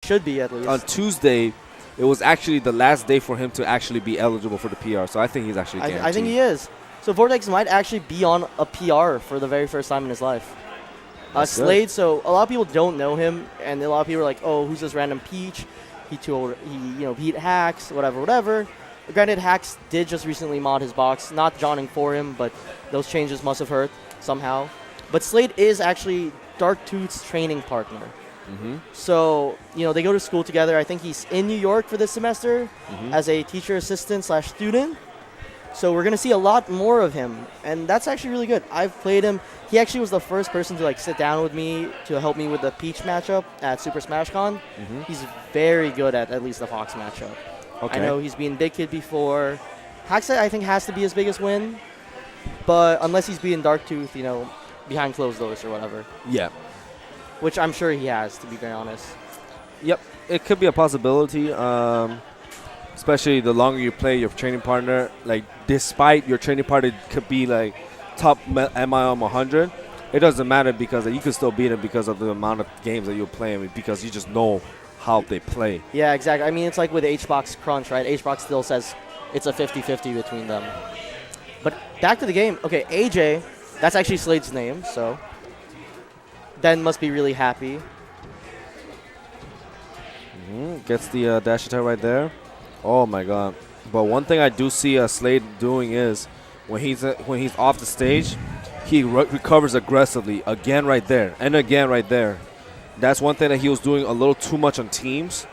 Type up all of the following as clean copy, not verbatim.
should be at least. On Tuesday, it was actually the last day for him to actually be eligible for the PR. So I think he's actually guaranteed. I think he is. So Vortex might actually be on a PR for the very first time in his life. Slade, so a lot of people don't know him, and a lot of people are like, oh, who's this random Peach? He beat Hacks, whatever. Granted, Hacks did just recently mod his box. Not Johnning for him, but those changes must have hurt somehow. But Slade is actually Darktooth's training partner. So, they go to school together. I think he's in New York for this semester as a teacher assistant / student. So we're going to see a lot more of him, and that's actually really good. I've played him. He actually was the first person to sit down with me to help me with the Peach matchup at Super Smash Con. He's very good at least the Fox matchup. Okay. I know he's been Big Kid before. Haxa, I think, has to be his biggest win, but unless he's being Darktooth, behind closed doors or whatever. Yeah. Which I'm sure he has, to be very honest. Yep, it could be a possibility. Especially the longer you play your training partner, despite your training partner could be top MIM 100, it doesn't matter because you can still beat him because of the amount of games that you're playing because you just know how they play. Yeah, exactly. I mean, it's like with HBox Crunch, right? HBox still says it's a 50-50 between them. But back to the game. Okay, AJ, that's actually Slade's name, so Ben must be really happy. Gets the dash attack right there. Oh my god! But one thing I do see Slade doing is when he's off the stage, he recovers aggressively again right there and again right there. That's one thing that he was doing a little too much on teams.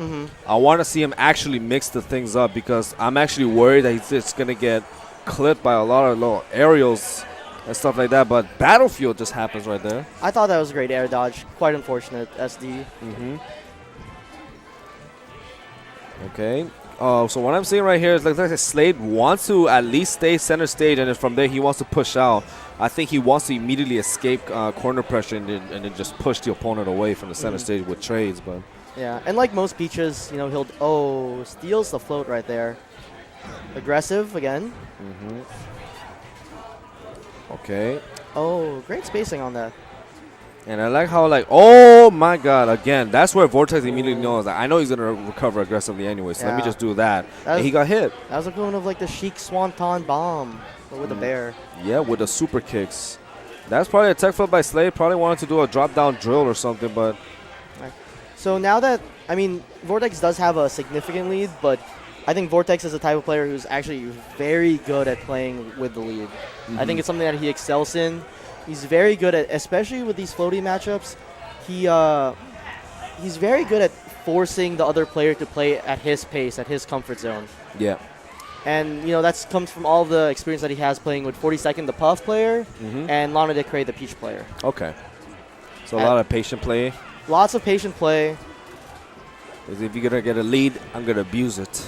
I want to see him actually mix the things up because I'm actually worried that he's just gonna get clipped by a lot of little aerials and stuff like that. But Battlefield just happens right there. I thought that was a great air dodge. Quite unfortunate, SD. Okay. So what I'm seeing right here is like Slade wants to at least stay center stage, and then from there he wants to push out. I think he wants to immediately escape corner pressure and then just push the opponent away from the center stage with trades. But yeah, and like most Peaches, he'll steals the float right there. Aggressive again. Okay. Oh, great spacing on that. And I like how, oh my god, again, that's where Vortex immediately knows that I know he's going to recover aggressively anyway, so let me just do that. And he got hit. That was equivalent of the Sheik Swanton bomb, but with a bear. Yeah, with the super kicks. That's probably a tech flip by Slade. Probably wanted to do a drop-down drill or something, but... So now that, Vortex does have a significant lead, but I think Vortex is the type of player who's actually very good at playing with the lead. I think it's something that he excels in. He's very good at, especially with these floaty matchups, he's very good at forcing the other player to play at his pace, at his comfort zone. Yeah. And, that comes from all the experience that he has playing with 42nd, the Puff player, and Lana Del Rey, the Peach player. Okay. So a lot of patient play. Lots of patient play. If you're going to get a lead, I'm going to abuse it.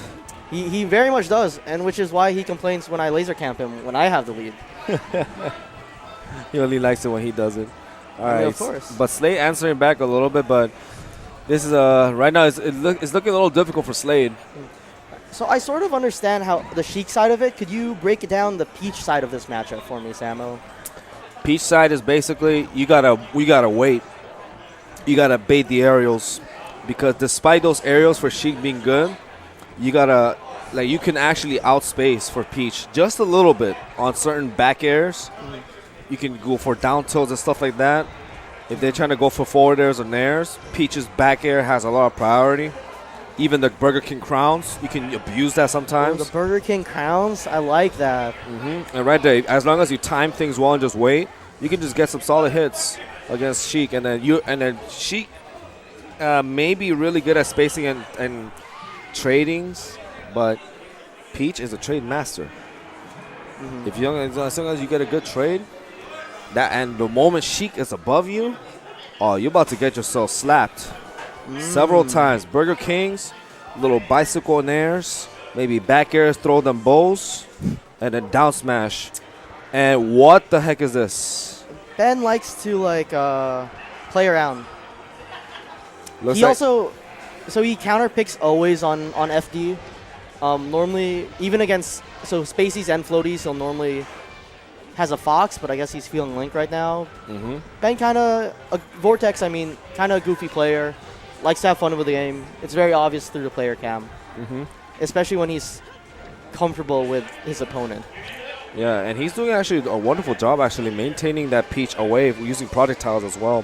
He very much does, and which is why he complains when I laser camp him when I have the lead. He only likes it when he does it. All right. Of course. But Slade answering back a little bit, but this is right now it's looking a little difficult for Slade. So I sort of understand how the Sheik side of it. Could you break it down the Peach side of this matchup for me, Sammo? Peach side is basically we gotta wait. You gotta bait the aerials because despite those aerials for Sheik being good, you gotta you can actually outspace for Peach just a little bit on certain back airs. You can go for down tilts and stuff like that. If they're trying to go for forward airs or nairs, Peach's back air has a lot of priority. Even the Burger King crowns, you can abuse that sometimes. Oh, the Burger King crowns, I like that. And right there, as long as you time things well and just wait, you can just get some solid hits against Sheik. And then Sheik may be really good at spacing and tradings, but Peach is a trade master. As long as you get a good trade, and the moment Sheik is above you, you're about to get yourself slapped several times. Burger Kings, little bicycle nairs, maybe back airs, throw them bows, and then down smash. And what the heck is this? Ben likes to play around. Looks he counter picks always on FD. Normally, even against Spaceys and Floaties, he'll normally has a Fox, but I guess he's feeling Link right now. Ben kind of Vortex. Kind of a goofy player. likes to have fun with the game. It's very obvious through the player cam, especially when he's comfortable with his opponent. Yeah, and he's doing actually a wonderful job actually maintaining that Peach away using projectiles as well,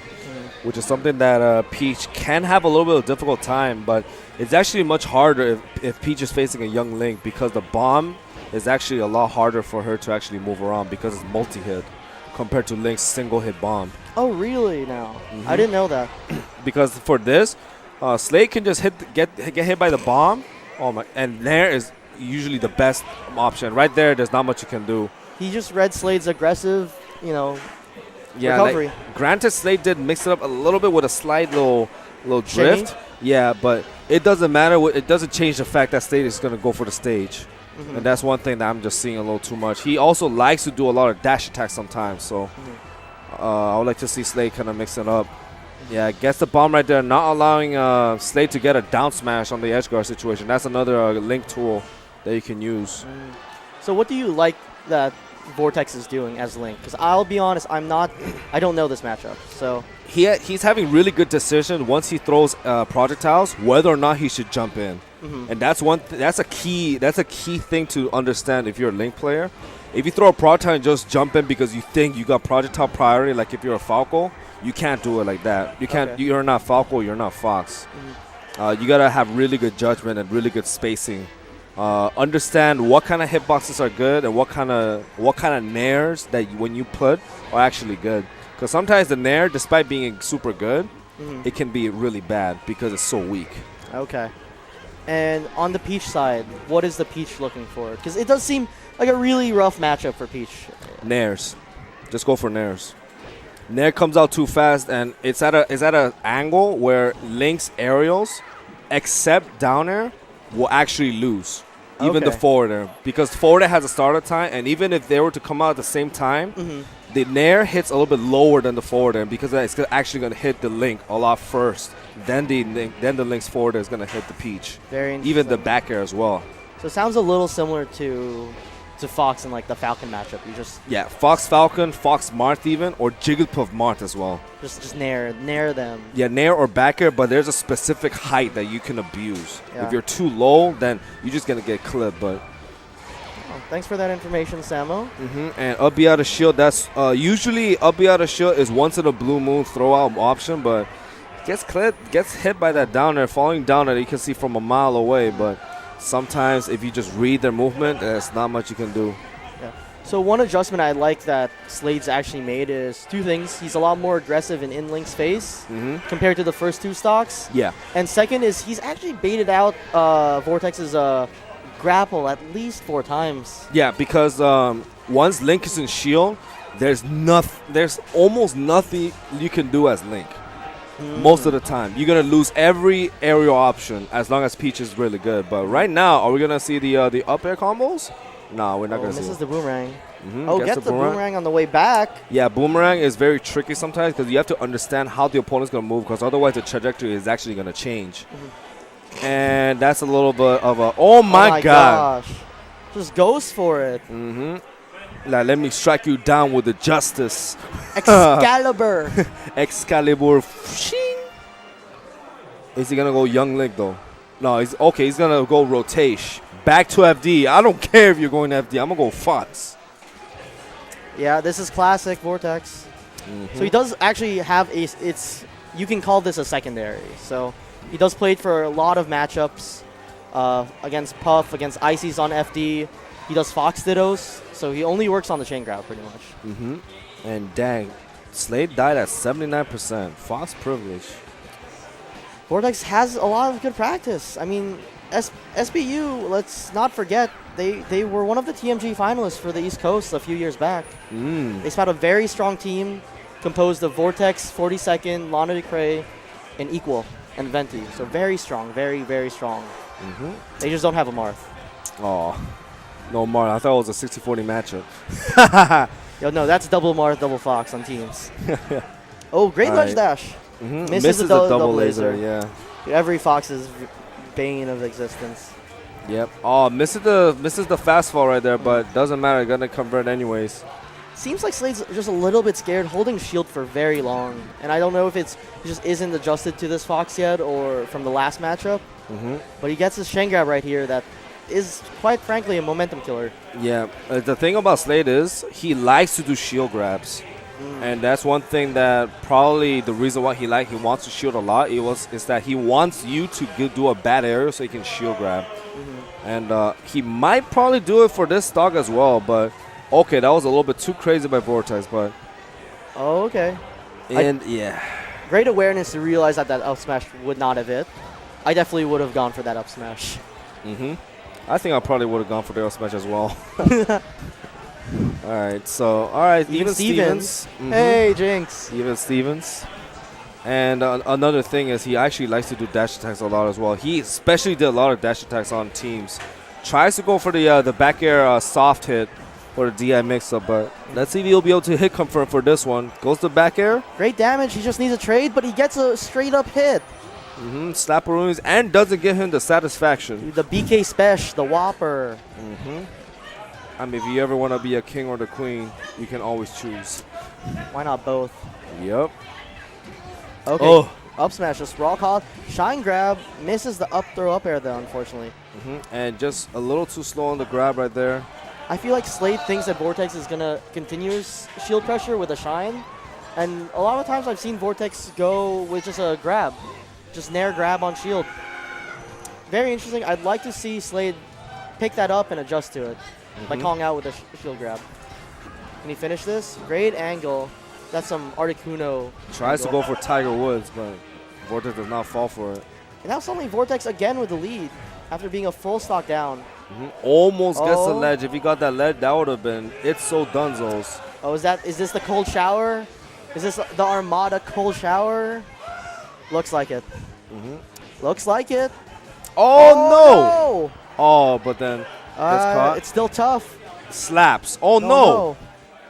which is something that Peach can have a little bit of a difficult time, but it's actually much harder if Peach is facing a young Link because the bomb is actually a lot harder for her to actually move around because it's multi-hit compared to Link's single-hit bomb. Oh, really now? I didn't know that. Because for this, Slade can just get hit by the bomb, and there is usually the best option. Right there's not much you can do. He just read Slade's aggressive, Yeah, recovery. Granted, Slade did mix it up a little bit with a slight little drift. Shimmy? Yeah, but it doesn't matter. It doesn't change the fact that Slade is going to go for the stage. And that's one thing that I'm just seeing a little too much. He also likes to do a lot of dash attacks sometimes, so I would like to see Slade kind of mix it up. Yeah, gets the bomb right there, not allowing Slade to get a down smash on the edge guard situation. That's another Link tool that you can use. So what do you like that Vortex is doing as Link? Because I'll be honest, I don't know this matchup. So he's having really good decision once he throws projectiles, whether or not he should jump in. And that's that's a key thing to understand if you're a Link player. If you throw a projectile and just jump in because you think you got projectile priority, like if you're a Falco, you can't do it like that. You can't. You're not Falco. You're not Fox. You gotta have really good judgment and really good spacing. Understand what kind of hitboxes are good and what kind of nairs that when you put are actually good. Because sometimes the nair, despite being super good, it can be really bad because it's so weak. Okay. And on the Peach side, what is the Peach looking for? Because it does seem like a really rough matchup for Peach. Nairs. Just go for nairs. Nair comes out too fast, and it's at an angle where Link's aerials, except down air, will actually lose. Even the forward air. Because forward air has a startup time, and even if they were to come out at the same time, the Nair hits a little bit lower than the forward air because it's actually going to hit the Link a lot first. Then the Link's forward air is going to hit the Peach. Very interesting. Even the back air as well. So it sounds a little similar to Fox in like the Falcon matchup. You just Fox Falcon, Fox Marth even, or Jigglypuff Marth as well. Just nair them. Yeah, nair or back air, but there's a specific height that you can abuse. Yeah. If you're too low, then you're just gonna get clipped. But thanks for that information, Sammo. And up B out of shield. That's usually up B out of shield is once in a blue moon throw out option, but gets clipped, gets hit by that down air, falling down that you can see from a mile away, but. Sometimes if you just read their movement, there's not much you can do. Yeah. So one adjustment I like that Slade's actually made is two things. He's a lot more aggressive in Link's face compared to the first two stocks. Yeah. And second is he's actually baited out Vortex's grapple at least 4 times. Yeah, because once Link is in shield, there's almost nothing you can do as Link. Most of the time, you're gonna lose every aerial option as long as Peach is really good. But right now, are we gonna see the up air combos? No, we're not gonna see. This is the boomerang. Gets Get the boomerang on the way back. Yeah, boomerang is very tricky sometimes because you have to understand how the opponent's gonna move because otherwise the trajectory is actually gonna change. And that's a little bit of a oh my god! Gosh. Just goes for it. Like, let me strike you down with the justice. Excalibur. Excalibur. Is he going to go Young Link, though? No, he's going to go rotation. Back to FD. I don't care if you're going to FD. I'm going to go Fox. Yeah, this is classic Vortex. So he does actually have you can call this a secondary. So he does play it for a lot of matchups against Puff, against Ices on FD. He does Fox Dittos, so he only works on the chain grab pretty much. And dang, Slade died at 79%. Fox privilege. Vortex has a lot of good practice. I mean, SBU, let's not forget, they were one of the TMG finalists for the East Coast a few years back. They had a very strong team composed of Vortex, 42nd, Lana Decree, and Equal, and Venti. So very strong, very, very strong. They just don't have a Marth. Oh. No, Marth. I thought it was a 60-40 matchup. Yo, no, that's double Marth, double Fox on teams. Oh, great ledge dash. Misses a double laser. Yeah. Every Fox is bane of existence. Yep. Oh, misses the fast fall right there, but doesn't matter. Gonna convert anyways. Seems like Slade's just a little bit scared holding shield for very long. And I don't know if it just isn't adjusted to this Fox yet or from the last matchup. But he gets his Shen grab right here that is, quite frankly, a momentum killer. Yeah, the thing about Slade is he likes to do shield grabs. And that's one thing that probably the reason why he wants to shield a lot is that he wants you to do a bad area so he can shield grab. And he might probably do it for this stock as well, but okay, that was a little bit too crazy by Vortex, but Oh, okay. and yeah. Great awareness to realize that up smash would not have hit. I definitely would have gone for that up smash. I think I probably would have gone for the up smash as well. All right, even Stevens. Hey, Jinx. Even Stevens. And another thing is he actually likes to do dash attacks a lot as well. He especially did a lot of dash attacks on teams. Tries to go for the back air soft hit for the DI mix-up, but let's see if he'll be able to hit confirm for this one. Goes to back air. Great damage. He just needs a trade, but he gets a straight-up hit. Slapperoonies and doesn't give him the satisfaction. The BK Spesh, the Whopper. I mean, if you ever want to be a king or the queen, you can always choose. Why not both? Yep. Okay. Oh. Up smash, just raw call. Shine grab misses the up throw up air though, unfortunately. And just a little too slow on the grab right there. I feel like Slade thinks that Vortex is gonna continue his shield pressure with a shine, and a lot of times I've seen Vortex go with just a grab, just nair grab on shield. Very interesting. I'd like to see Slade pick that up and adjust to it, by calling out with a shield grab. Can he finish this? Great angle. That's some Articuno. Tries to go for Tiger Woods, but Vortex does not fall for it. And now suddenly Vortex again with the lead after being a full stock down. Almost gets the ledge. If he got that ledge, that would have been it's so dunzos. Oh, is this the cold shower? Is this the Armada cold shower? Looks like it. Looks like it. Oh, no! Oh, but then gets caught. It's still tough. Slaps. Oh, no.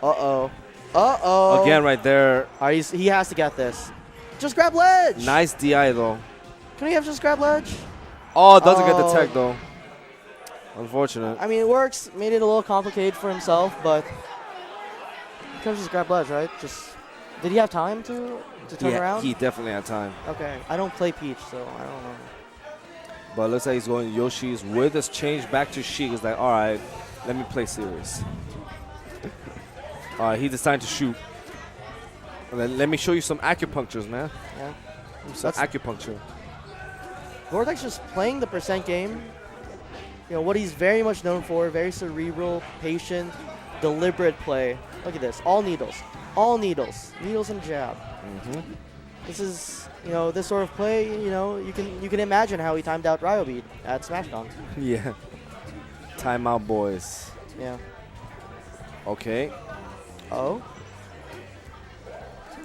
Uh-oh. Uh-oh. Again right there. He has to get this. Just grab ledge. Nice DI, though. Can we have just grab ledge? Oh, doesn't get the tech, though. Unfortunate. I mean, it works. Made it a little complicated for himself, but he could have just grabbed ledge, right? Did he have time to turn around? He definitely had time. Okay. I don't play Peach, so I don't know. But looks like he's going Yoshi's with his change back to Sheik. He's like, all right, let me play serious. All right, he decided to shoot. Let me show you some acupunctures, man. Yeah. Some acupuncture. Vortex just playing the percent game. You know, what he's very much known for, very cerebral, patient, deliberate play. Look at this, all needles. All needles. Needles and jab. This is, you know, this sort of play, you know, you can imagine how he timed out Ryobeat at SmashCon. Yeah. Timeout, boys. Yeah. Okay. Oh.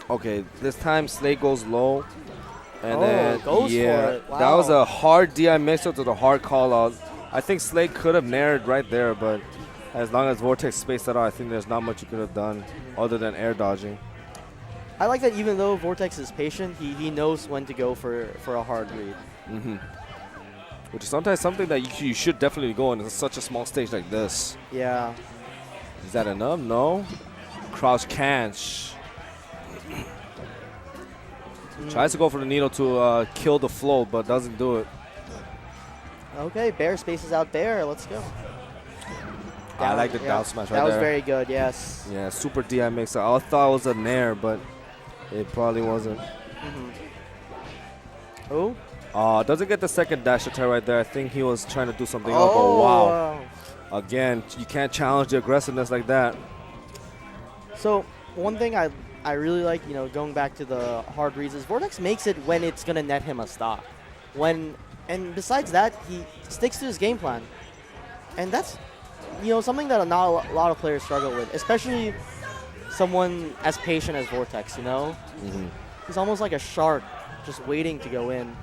Okay, this time Slade goes low. And then, goes for it. Wow. That was a hard DI mix-up to the hard call-out. I think Slade could have nared right there, but as long as Vortex spaced that out, I think there's not much you could have done other than air dodging. I like that even though Vortex is patient, he knows when to go for a hard read. Which is sometimes something that you should definitely go on such a small stage like this. Yeah. Is that enough? No. Crouch can't. Tries to go for the needle to kill the float, but doesn't do it. Okay, Bear spaces out there. Let's go. I like the down smash right there. That was very good, yes. Yeah, super DI mix. I thought it was a nair, but it probably wasn't. Oh? Doesn't get the second dash attack right there. I think he was trying to do something else, but wow. Again, you can't challenge the aggressiveness like that. So, one thing I really like, you know, going back to the hard reads is Vortex makes it when it's going to net him a stock. And besides that, he sticks to his game plan. And that's, you know, something that not a lot of players struggle with, especially someone as patient as Vortex, you know? He's almost like a shark just waiting to go in.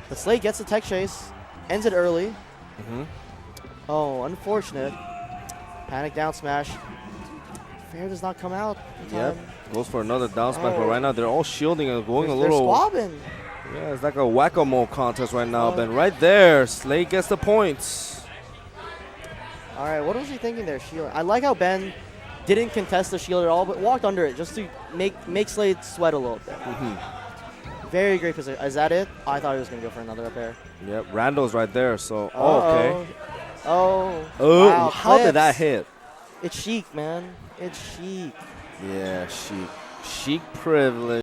But Slade gets the tech chase, ends it early. Oh, unfortunate. Panic down smash. Fair does not come out in time. Goes for another down smash, but right now they're all shielding and going They're a little. squabbing. Yeah, it's like a whack-a-mole contest right now. But right there, Slade gets the points. All right, what was he thinking there? Shield. I like how Ben didn't contest the shield at all, but walked under it just to make Slade sweat a little bit. Very great position. Is that it? Oh, I thought he was going to go for another up air. Yep, Randall's right there, so, okay. Oh, Wow, how did that hit? It's Sheik, man. It's Sheik. Yeah, Sheik. Sheik privilege.